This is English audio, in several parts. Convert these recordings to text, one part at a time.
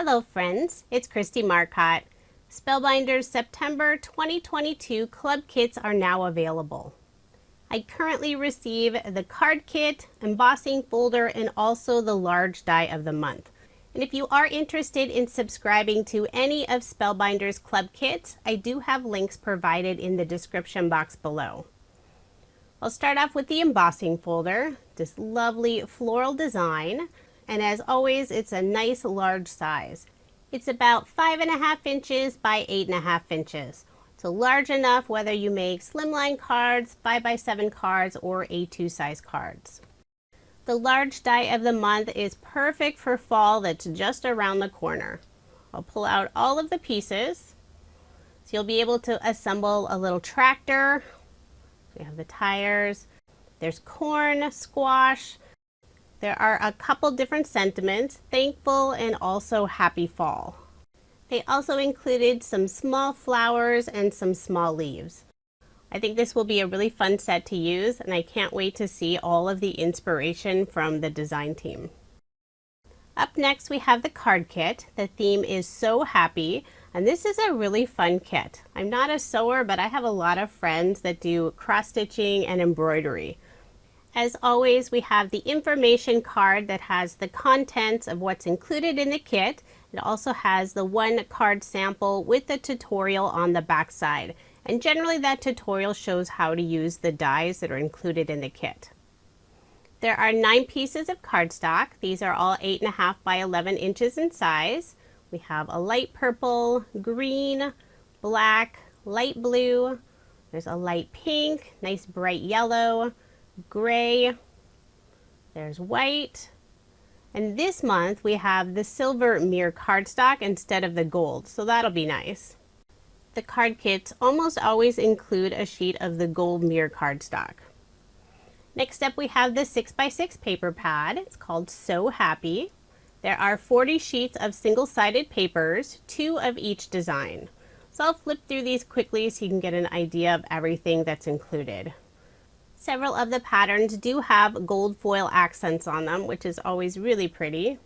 Hello friends, it's Kristie Marcotte. Spellbinders September 2022 club kits are now available. I currently receive the card kit, embossing folder, and also the large die of the month. And if you are interested in subscribing to any of Spellbinders club kits, I do have links provided in the description box below. I'll start off with the embossing folder, this lovely floral design. And as always, it's a nice large size. It's about 5.5 inches by 8.5 inches. So large enough whether you make slimline cards, 5x7 cards, or A2 size cards. The large die of the month is perfect for fall that's just around the corner. I'll pull out all of the pieces. So you'll be able to assemble a little tractor. We have the tires. There's corn, squash. There are a couple different sentiments, thankful and also happy fall. They also included some small flowers and some small leaves. I think this will be a really fun set to use, and I can't wait to see all of the inspiration from the design team. Up next we have the card kit. The theme is So Happy, and this is a really fun kit. I'm not a sewer, but I have a lot of friends that do cross-stitching and embroidery. As always, we have the information card that has the contents of what's included in the kit. It also has the one card sample with the tutorial on the back side. And generally that tutorial shows how to use the dies that are included in the kit. There are 9 pieces of cardstock. These are all 8.5 by 11 inches in size. We have a light purple, green, black, light blue. There's a light pink, nice bright yellow, gray, there's white, and this month we have the silver mirror cardstock instead of the gold, so that'll be nice. The card kits almost always include a sheet of the gold mirror cardstock. Next up we have the 6x6 paper pad. It's called So Happy. There are 40 sheets of single-sided papers, 2 of each design. So I'll flip through these quickly so you can get an idea of everything that's included. Several of the patterns do have gold foil accents on them, which is always really pretty.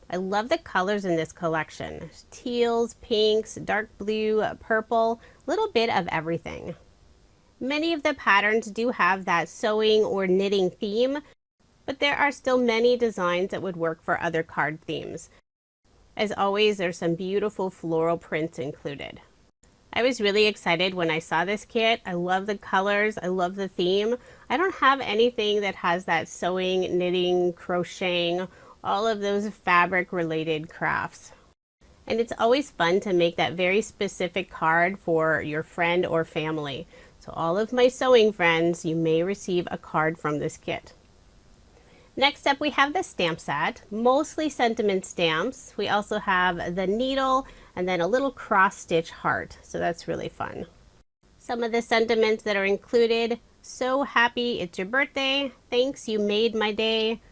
I love the colors in this collection. There's teals, pinks, dark blue, purple, a little bit of everything. Many of the patterns do have that sewing or knitting theme, but there are still many designs that would work for other card themes. As always, there's some beautiful floral prints included. I was really excited when I saw this kit. I love the colors, I love the theme. I don't have anything that has that sewing, knitting, crocheting, all of those fabric related crafts. And it's always fun to make that very specific card for your friend or family. So all of my sewing friends, you may receive a card from this kit. Next up we have the stamp set, mostly sentiment stamps. We also have the needle and then a little cross stitch heart, so that's really fun. Some of the sentiments that are included: so happy it's your birthday, thanks you made my day,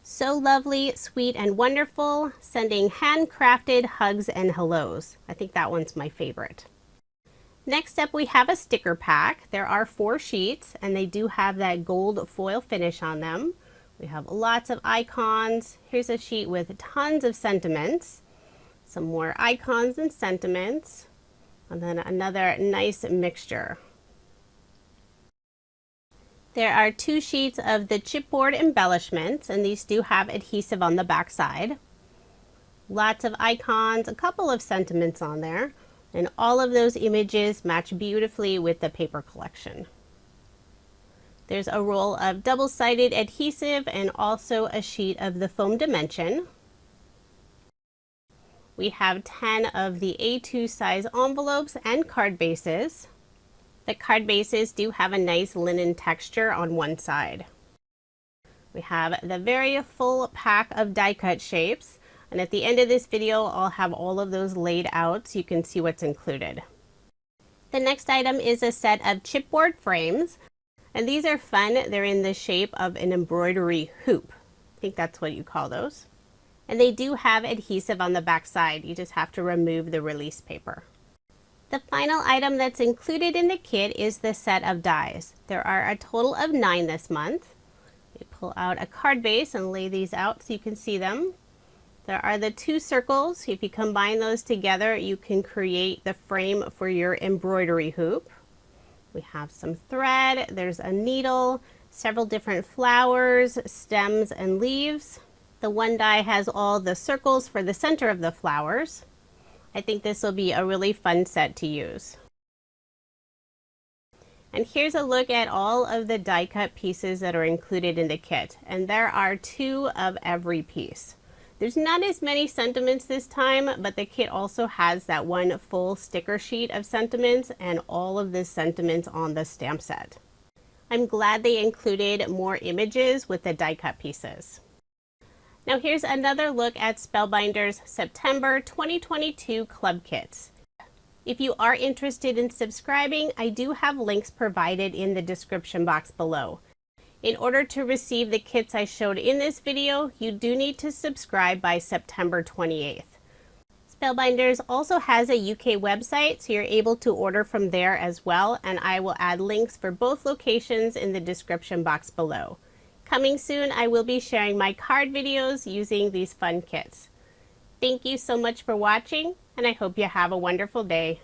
so lovely, sweet and wonderful, sending handcrafted hugs and hellos. I think that one's my favorite. Next up we have a sticker pack. There are 4 sheets and they do have that gold foil finish on them. We have lots of icons. Here's a sheet with tons of sentiments. Some more icons and sentiments. And then another nice mixture. There are 2 sheets of the chipboard embellishments, and these do have adhesive on the back side. Lots of icons, a couple of sentiments on there. And all of those images match beautifully with the paper collection. There's a roll of double-sided adhesive and also a sheet of the foam dimension. We have 10 of the A2 size envelopes and card bases. The card bases do have a nice linen texture on one side. We have the very full pack of die cut shapes, and at the end of this video I'll have all of those laid out so you can see what's included. The next item is a set of chipboard frames. And these are fun. They're in the shape of an embroidery hoop. I think that's what you call those. And they do have adhesive on the back side. You just have to remove the release paper. The final item that's included in the kit is the set of dies. There are a total of 9 this month. We pull out a card base and lay these out so you can see them. There are the two circles. If you combine those together, you can create the frame for your embroidery hoop. We have some thread, there's a needle, several different flowers, stems, and leaves. The one die has all the circles for the center of the flowers. I think this will be a really fun set to use. And here's a look at all of the die cut pieces that are included in the kit. And there are 2 of every piece. There's not as many sentiments this time, but the kit also has that one full sticker sheet of sentiments and all of the sentiments on the stamp set. I'm glad they included more images with the die cut pieces. Now here's another look at Spellbinders September 2022 Club Kits. If you are interested in subscribing, I do have links provided in the description box below. In order to receive the kits I showed in this video, you do need to subscribe by September 28th. Spellbinders also has a UK website, so you're able to order from there as well, and I will add links for both locations in the description box below. Coming soon, I will be sharing my card videos using these fun kits. Thank you so much for watching, and I hope you have a wonderful day.